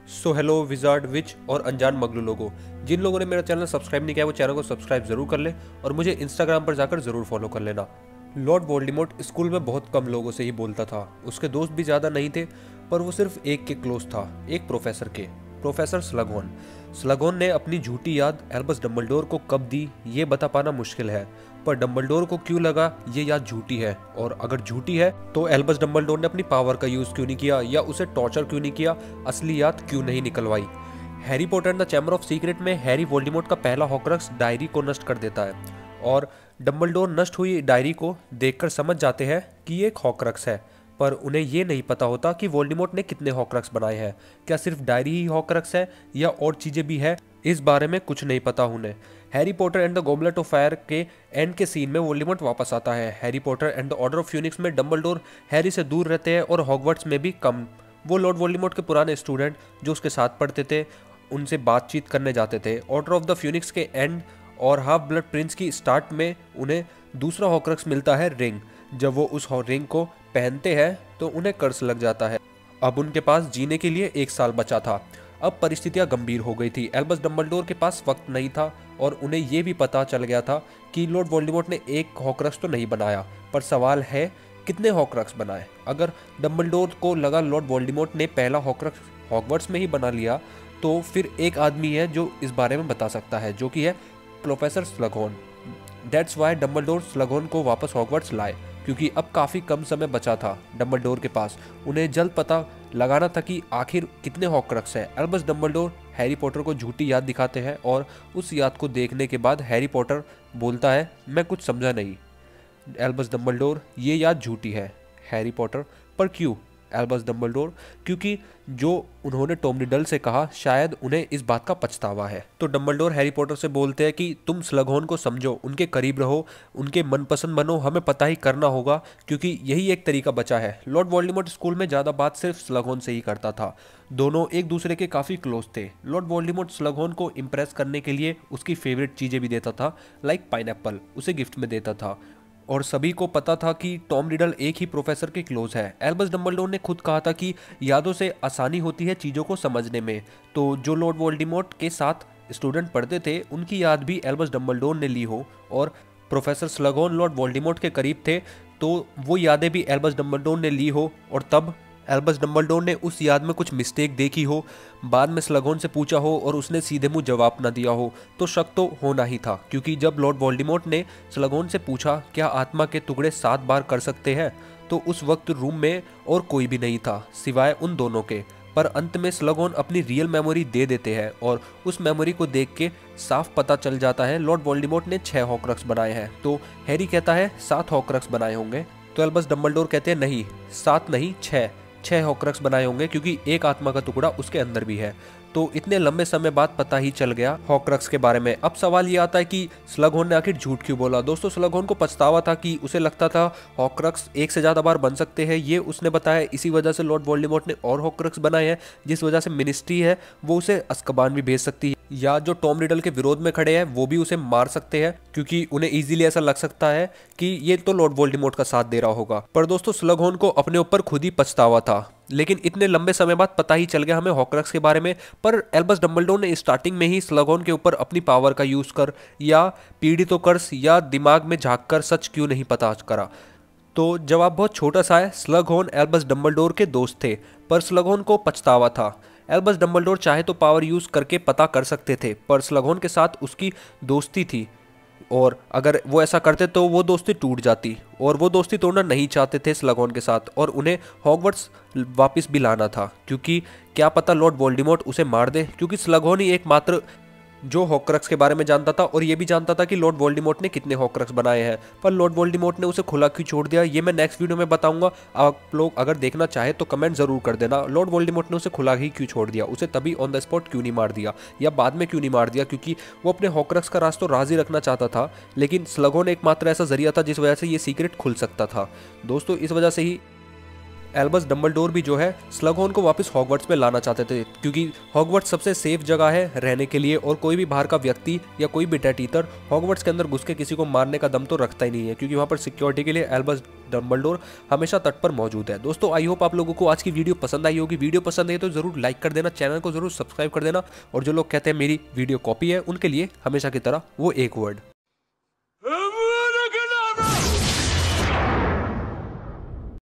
So hello wizard विच और अनजान मगलू लोगों, जिन लोगों ने मेरा चैनल सब्सक्राइब नहीं किया वो चैनल को सब्सक्राइब जरूर कर ले और मुझे इंस्टाग्राम पर जाकर जरूर फॉलो कर लेना। लॉर्ड वोल्डेमॉर्ट स्कूल में बहुत कम लोगों से ही बोलता था। उसके दोस्त भी ज़्यादा नहीं थे, पर वो सिर्फ एक के क्लोज था, एक प्रोफेसर के, प्रोफेसर स्लगॉन। स्लगॉन ने अपनी झूठी याद एल्बस डम्बलडोर को कब दी ये बता पाना मुश्किल है, पर डम्बलडोर को क्यों लगा ये याद झूठी है, और अगर झूठी है तो एल्बस डम्बलडोर ने अपनी पावर का यूज क्यों नहीं किया या उसे टॉर्चर क्यों नहीं किया, असली याद क्यों नहीं निकलवाई। Harry Potter and the chamber of secret में हैरी वोल्डेमॉर्ट का पहला हॉक्रक्स डायरी को नष्ट कर देता है और डम्बलडोर नष्ट हुई डायरी को देखकर समझ जाते हैं कि ये एक हॉक्रक्स है, पर उन्हें ये नहीं पता होता कि वोल्डेमॉर्ट ने कितने हॉक्रक्स बनाए हैं। क्या सिर्फ डायरी ही हॉक्रक्स है या और चीजें भी है, इस बारे में कुछ नहीं पता उन्हें। Harry Potter and the goblet of fire के एंड के सीन में वोल्डेमॉर्ट वापस आता है। Harry Potter and the order of Phoenix में डम्बलडोर हैरी से दूर रहते हैं और हॉगवर्ट्स में भी कम। वो लॉर्ड वोल्डेमॉर्ट के पुराने स्टूडेंट जो उसके साथ पढ़ते थे उनसे बातचीत करने जाते थे। ऑर्डर ऑफ द फ्यूनिक्स के एंड और हाफ ब्लड प्रिंस की स्टार्ट में उन्हें दूसरा हॉक्रक्स मिलता है, रिंग। जब वो उस रिंग को पहनते हैं तो उन्हें कर्स लग जाता है। अब उनके पास जीने के लिए 1 साल बचा था। अब परिस्थितियां गंभीर हो गई थी। एल्बस डम्बलडोर के पास वक्त नहीं था और उन्हें यह भी पता चल गया था कि लॉर्ड वोल्डेमॉर्ट ने एक हॉक्रक्स तो नहीं बनाया, पर सवाल है कितने हॉक्रक्स बनाए। अगर डम्बलडोर को लगा लॉर्ड वोल्डेमॉर्ट ने पहला हॉक्रक्स हॉगवर्ट्स में ही बना लिया, तो फिर एक आदमी है जो इस बारे में बता सकता है, जो कि है प्रोफेसर स्लगॉन। दैट्स वाई डम्बलडोर स्लगॉन को वापस हॉगवर्ट्स लाए, क्योंकि अब काफ़ी कम समय बचा था डम्बलडोर के पास। उन्हें जल्द पता लगाना था कि आखिर कितने हॉक्रक्स हैं। एल्बस डम्बलडोर हैरी पॉटर को झूठी याद दिखाते हैं और उस याद को देखने के बाद हैरी पॉटर बोलता है, मैं कुछ समझा नहीं। एल्बस डम्बलडोर, ये याद झूठी है। हैरी पॉटर, पर क्यों? एल्बस डम्बलडोर, क्योंकि जो उन्होंने टॉम रिडल से कहा शायद उन्हें इस बात का पछतावा है। तो डम्बलडोर हैरी पॉटर से बोलते हैं कि तुम स्लगॉन को समझो, उनके करीब रहो, उनके मनपसंद बनो, हमें पता ही करना होगा क्योंकि यही एक तरीका बचा है। लॉर्ड वोल्डेमॉर्ट स्कूल में ज़्यादा बात सिर्फ स्लगॉन से ही करता था। दोनों एक दूसरे के काफ़ी क्लोज थे। लॉर्ड वोल्डेमॉर्ट स्लगॉन को इम्प्रेस करने के लिए उसकी फेवरेट चीज़ें भी देता था, लाइक पाइनएप्पल उसे गिफ्ट में देता था। और सभी को पता था कि टॉम रिडल एक ही प्रोफेसर के क्लोज है। एल्बस डम्बलडोर ने खुद कहा था कि यादों से आसानी होती है चीज़ों को समझने में। तो जो लॉर्ड वोल्डेमॉर्ट के साथ स्टूडेंट पढ़ते थे उनकी याद भी एल्बस डम्बलडोर ने ली हो, और प्रोफेसर स्लगॉन लॉर्ड वोल्डेमॉर्ट के करीब थे तो वो यादें भी एल्बस डम्बलडोर ने ली हो, और तब एल्बस डम्बलडोर ने उस याद में कुछ मिस्टेक देखी हो, बाद में स्लगॉन से पूछा हो और उसने सीधे मुंह जवाब ना दिया हो, तो शक तो होना ही था। क्योंकि जब लॉर्ड वोल्डेमॉर्ट ने स्लगॉन से पूछा क्या आत्मा के टुकड़े 7 बार कर सकते हैं, तो उस वक्त रूम में और कोई भी नहीं था सिवाय उन दोनों के। पर अंत में स्लगॉन अपनी रियल मेमोरी दे देते हैं और उस मेमोरी को देख के साफ पता चल जाता है लॉर्ड वोल्डेमॉर्ट ने 6 हॉक्रक्स बनाए हैं। तो हैरी कहता है 7 हॉक्रक्स बनाए होंगे, तो एल्बस डम्बलडोर कहते हैं नहीं, 7 नहीं 6 हॉक्रक्स बनाए होंगे, क्योंकि एक आत्मा का टुकड़ा उसके अंदर भी है। तो इतने लंबे समय बाद पता ही चल गया हॉक्रक्स के बारे में। अब सवाल ये आता है कि स्लगॉन ने आखिर झूठ क्यों बोला। दोस्तों, स्लगॉन को पछतावा था कि उसे लगता था हॉक्रक्स एक से ज़्यादा बार बन सकते हैं, ये उसने बताया। इसी वजह से लॉर्ड वोल्डेमॉर्ट ने और हॉक्रक्स बनाए हैं, जिस वजह से मिनिस्ट्री है वो उसे अज़्काबान भी भेज सकती है, या जो टॉम रिडल के विरोध में खड़े हैं वो भी उसे मार सकते हैं, क्योंकि उन्हें इजीली ऐसा लग सकता है कि ये तो लॉर्ड वोल्डेमॉर्ट का साथ दे रहा होगा। पर दोस्तों, स्लगॉन को अपने ऊपर खुद ही पछतावा था, लेकिन इतने लंबे समय बाद पता ही चल गया हमें हॉक्रक्स के बारे में। पर एल्बस डम्बलडोर ने स्टार्टिंग में ही स्लगॉन के ऊपर अपनी पावर का यूज कर या पीड़ितों कर्स या दिमाग में झांक कर सच क्यों नहीं पता करा। तो जवाब बहुत छोटा सा है, स्लगॉन एल्बस डम्बलडोर के दोस्त थे, पर स्लगॉन को पछतावा था। एल्बस डम्बलडोर चाहे तो पावर यूज करके पता कर सकते थे, पर स्लगॉन के साथ उसकी दोस्ती थी, और अगर वो ऐसा करते तो वो दोस्ती टूट जाती, और वो दोस्ती तोड़ना नहीं चाहते थे स्लगॉन के साथ, और उन्हें हॉगवर्ट्स वापस भी लाना था, क्योंकि क्या पता लॉर्ड वोल्डेमॉर्ट उसे मार दे, क्योंकि स्लगॉन ही एकमात्र जो हॉक्रक्स के बारे में जानता था, और ये भी जानता था कि लॉर्ड वोल्डेमॉर्ट ने कितने हॉक्रक्स बनाए हैं। पर लॉर्ड वोल्डेमॉर्ट ने उसे खुला क्यों छोड़ दिया, ये मैं नेक्स्ट वीडियो में बताऊंगा। आप लोग अगर देखना चाहे तो कमेंट जरूर कर देना, लॉर्ड वोल्डेमॉर्ट ने उसे खुला ही क्यों छोड़ दिया, उसे तभी ऑन द स्पॉट क्यों नहीं मार दिया, या बाद में क्यों नहीं मार दिया, क्योंकि वो अपने हॉक्रक्स का राज तो राज ही रखना चाहता था, लेकिन स्लगॉन एकमात्र ऐसा जरिया था जिस वजह से ये सीक्रेट खुल सकता था। दोस्तों, इस वजह से ही एल्बस डम्बलडोर भी जो है स्लगहॉर्न को वापस हॉगवर्ट्स में लाना चाहते थे, क्योंकि हॉगवर्ट्स सबसे सेफ जगह है रहने के लिए और कोई भी बाहर का व्यक्ति या कोई भी डेथ ईटर हॉगवर्ट्स के अंदर घुस के किसी को मारने का दम तो रखता ही नहीं है, क्योंकि वहां पर सिक्योरिटी के लिए एल्बस डम्बलडोर हमेशा तट पर मौजूद है। दोस्तों आई होप आप लोगों को आज की वीडियो पसंद आई होगी। वीडियो पसंद आई तो जरूर लाइक कर देना, चैनल को जरूर सब्सक्राइब कर देना, और जो लोग कहते हैं मेरी वीडियो कॉपी है उनके लिए हमेशा की तरह वो एक वर्ड